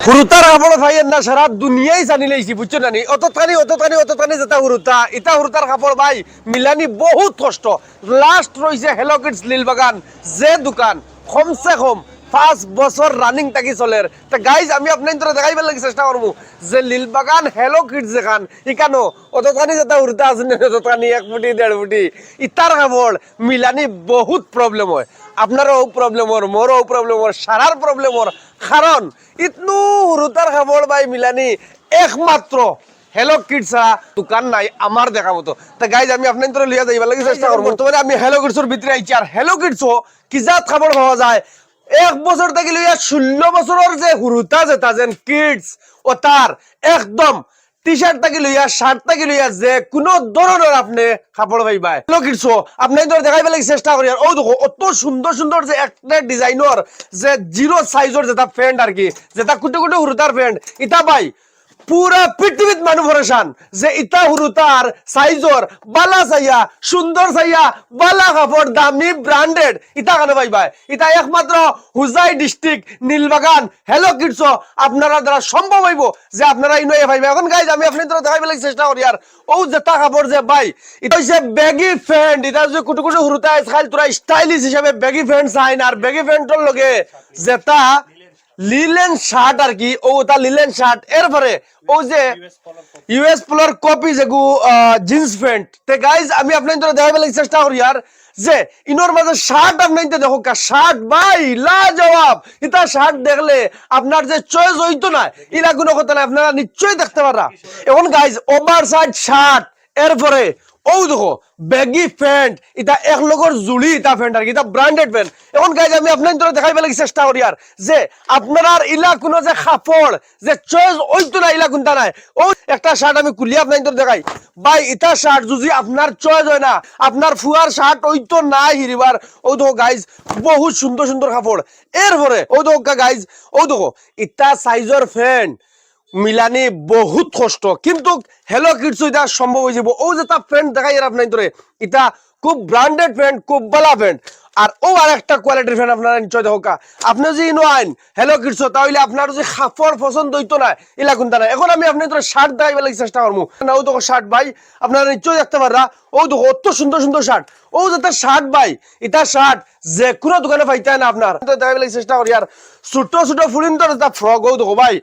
হুরুতার কাপড় ভাইয়ের না সারা দুনিয়াই জানি লাইছি বুঝছো নানি অত যেটা হুরুতা ইটা হুরুতার কাপড় ভাই মিলানি বহুত কষ্ট লাস্ট রইছে হেলো কিডস লিলবাগান যে দোকান কমসে কম 5 বছর রানিং থাকি চলের তা গাইজ আমি আপনাদের দেখাইবার লাগি চেষ্টা করব যে লিলবাগান হেলো কিডস যেখান ইকানো অতখানি যেটা হুরুতা আছে না অতখানি 1 ফুটি 1.5 ফুটি ইতার কাপড় মিলানি বহুত প্রবলেম হয় আপনারও প্রবলেম ওর মোরও প্রবলেম ওর সারার প্রবলেম ওর কারণ ইতনু হুরুতার কাপড় ভাই মিলানি একমাত্র হেলো কিডস দোকান নাই আমার দেখা মতো তা গাইজ আমি আপনাদের লিয়া যাইবার লাগি চেষ্টা করব বর্তমানে আমি হেলো কিডসের ভিতরে আইছি আর হেলো কিডসও কি জাত কাপড় পাওয়া যায় 1 বছর থেকে লইয়া 16 বছরের যে হুরুতা যেটা যেন কিডস ও তার একদম টি-শার্ট থেকে লইয়া শার্ট থেকে লইয়া যে কোনো ধরনের আপনি কাপড় পাইবা হেলো কিডসও আপনাদের দেখাইবার লাগি চেষ্টা করি আর ও দেখো অত সুন্দর সুন্দর যে একটা ডিজাইনের যে জিরো সাইজের যেটা প্যান্ট আর কি যেটা কুটে কুটে হুরুতার প্যান্ট ইটা ভাই পুরা পৃথিবীত মানুষ পরেশান যে ইটা হুরুতার সাইজর বালা চাইয়া সুন্দর চাইয়া বালা কাপড় দামি ব্র্যান্ডেড ইটা কেন পাইবা ইটা একমাত্র হুজাই ডিস্ট্রিক্ট নীলবাগান হেলো কিডস আপনারা দ্বারা সম্ভব হইব যে আপনারা ইনো পাইবা এখন গাইজ আমি আপনাদের দেখাইবার লাগি চেষ্টা করি আর ও যেটা কাপড় যে ভাই এটা হইছে ব্যাগি প্যান্ট এটা যে কুটু কুটু হুরুতা খালি তোরা স্টাইলিশ হিসাবে ব্যাগি প্যান্ট চাইন আর ব্যাগি প্যান্টর লগে যেটা লিলেন শার্ট আর কি ওটা লিলেন শার্ট এরপরে ও যে ইউএস পোলার কপি যেগু জিন্স প্যান্ট তে গাইজ আমি আপনাদের দেখাইবার লাগি চেষ্টা করি আর যে ইনোর মাঝে শার্ট আপনাদের দেখো কা শার্ট ভাই লাজবাব এটা শার্ট দেখলে আপনার যে চয়েস হইতো না ইলা কোনো কথা না আপনারা নিশ্চয়ই দেখতে পারা এখন গাইজ ওভার সাইজ শার্ট এরপরে ও দেখো ব্যাগি প্যান্ট এটা এক লগর জুড়ি এটা প্যান্ট আর কি এটা ব্র্যান্ডেড প্যান্ট এখন গাইজ আমি আপনাদের দেখাইবার লাগি চেষ্টা করি আর যে আপনারা ইলা কোনো যে কাপড় যে চয়েস হইতো না ইলা কোনটা নাই ও একটা শার্ট আমি খুলি আপনাদের দেখাই ভাই এটা শার্ট যদি আপনার চয়েস হয় না আপনার ফুয়ার শার্ট হইতো না হিরিবার ও দেখো গাইজ বহুত সুন্দর সুন্দর কাপড় এরপরে ও দেখো গাইজ ও দেখো এটা সাইজর প্যান্ট মিলানি বহুত কষ্ট কিন্তু হেলো কিডস এটা সম্ভব হয়ে যাব ও যেটা প্যান্ট দেখাই আর আপনাদের এটা খুব ব্র্যান্ডেড প্যান্ট খুব ভালো প্যান্ট আর ও আর একটা কোয়ালিটির প্যান্ট আপনারা নিশ্চয় দেখো আপনি যদি ইনো আইন হেলো কিডস তাহলে আপনার যে কাপড় পছন্দ হইতো না এলা কোনটা না এখন আমি আপনাদের শার্ট দেখাইবার লাগি চেষ্টা করবো না ও দেখো শার্ট ভাই আপনারা নিশ্চয়ই দেখতে পাররা ও দেখো অত সুন্দর সুন্দর শার্ট ও যেটা শার্ট ভাই এটা শার্ট যে কোনো দোকানে পাইতে না আপনার দেখাইবার লাগি চেষ্টা করি আর ছোট ছোট ফুলিন্তর যেটা ফ্রক ও দেখো ভাই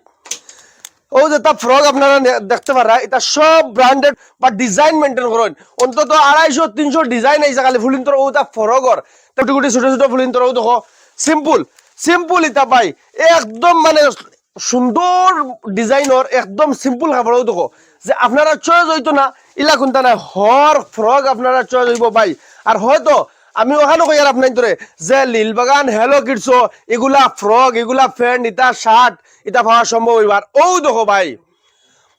ও যেটা ফ্রক আপনারা দেখতে পারা এটা সব ব্র্যান্ডেড বা ডিজাইন মেনটেন করেন অন্তত 250-300 ডিজাইন আইছে খালি ফুলিন্তর ওটা ফ্রকর গুটি গুটি ছোট ছোট ফুলিন্তর ও দেখো সিম্পল সিম্পল এটা ভাই একদম মানে সুন্দর ডিজাইনর একদম সিম্পল কাপড় দেখো যে আপনারা চয়েস হইতো না ইলা কোনটা না হর ফ্রক আপনারা চয়েস হইব ভাই আর হয়তো আমি ওখানে কই আর আপনাদের যে লিলবাগান হেলো কিডস এগুলা ফ্রক এগুলা প্যান্ট এটা শার্ট এটা পাওয়া সম্ভব হইবার ও দেখো ভাই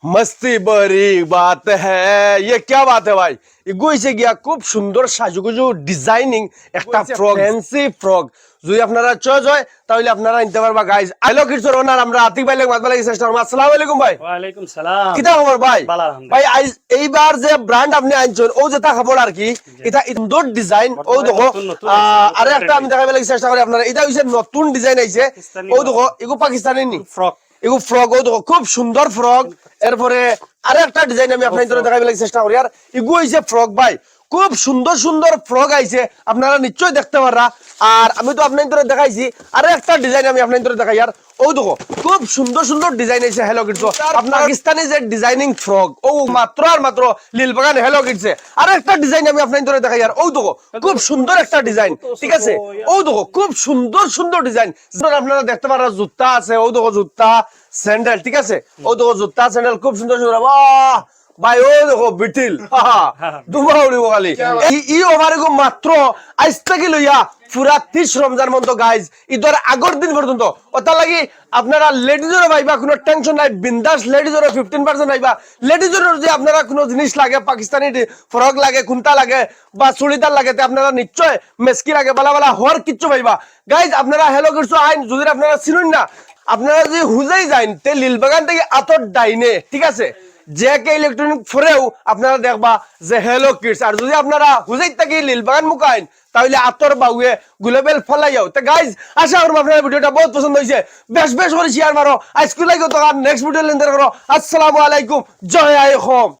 मस्ती बड़ी बात है ये क्या बात है भाई এগু হইছে গিয়া খুব সুন্দর সাজুগুজু ডিজাইনিং একটা ফ্রক ফ্যান্সি ফ্রক যদি আপনারা চয়েস হয় তাহলে আপনারা নিতে পারবা গাইস হেলো কিডসের ওনার আমরা আতিক ভাই লাগে মাতবা লাগি চেষ্টা করব আসসালামু আলাইকুম ভাই ওয়া আলাইকুম সালাম কিটা খবর ভাই ভাই এইবার যে ব্র্যান্ড আপনি আনছেন ও যেটা খবর আর কি এটা সুন্দর ডিজাইন ও দেখো আরে একটা আমি দেখাইবার লাগি চেষ্টা করি আপনারা এটা হইছে নতুন ডিজাইন আইছে ও দেখো এগু পাকিস্তানি নি ফ্রক এগু ফ্রক ও দেখো খুব সুন্দর ফ্রক এরপরে আরে একটা ডিজাইন আমি আপনাদের দেখাইবার লাগি চেষ্টা করি আর এগু হইছে ফ্রক ভাই খুব সুন্দর সুন্দর ফ্রক আইছে আপনারা নিশ্চয়ই দেখতে পাররা আর আমি তো আপনাদের দেখাইছি আরে একটা ডিজাইন আমি আপনাদের দেখাই আর ও দেখো খুব সুন্দর সুন্দর ডিজাইন আইছে হেলো কিডস আপনার পাকিস্তানি যে ডিজাইনিং ফ্রক ও মাত্র আর মাত্র লিলবাগান হেলো কিডস আরে একটা ডিজাইন আমি আপনাদের দেখাই আর ও দেখো খুব সুন্দর একটা ডিজাইন ঠিক আছে ও দেখো খুব সুন্দর সুন্দর ডিজাইন আপনারা দেখতে পাররা জুতা আছে ও দেখো জুতা স্যান্ডেল ঠিক আছে ও দেখো জুতা স্যান্ডেল খুব সুন্দর সুন্দর বাহ ভাই ও দেখো বিটিল দুমা উড়িব খালি ই ওভারে মাত্র আজ থেকে লইয়া পুরা 30 রমজান মতো গাইজ ঈদের আগর দিন পর্যন্ত ওটা লাগি আপনারা লেডিজেরও পাইবা কোনো টেনশন নাই বিন্দাস লেডিজেরও 15% পাইবা লেডিজেরও যদি আপনারা কোনো জিনিস লাগে পাকিস্তানি ফ্রক লাগে খুন্তা লাগে বা চুড়িদার লাগে তে আপনারা নিশ্চয় মেসকি লাগে বালা বালা হওয়ার কিচ্ছু পাইবা গাইজ আপনারা হেলো কিডস আইন যদি আপনারা চিনুন না আপনারা যদি হুজাই যাইন তে লিলবাগান থেকে আতর ডাইনে ঠিক আছে যে কে ইলেকট্রনিক ফরেও আপনারা দেখবা যে হেলো কিডস আর যদি আপনারা হুজাই থেকে লিলবাগান মুকাইন তাহলে আতর বাউয়ে গ্লোবাল ফলাইও তো গাইজ আশা করব আপনাদের ভিডিওটা বহুত পছন্দ হয়েছে বেশ বেশ করে শেয়ার মারো আজকে লাগে তো নেক্সট ভিডিও লেনদেন করো আসসালামু আলাইকুম জয় আই হোম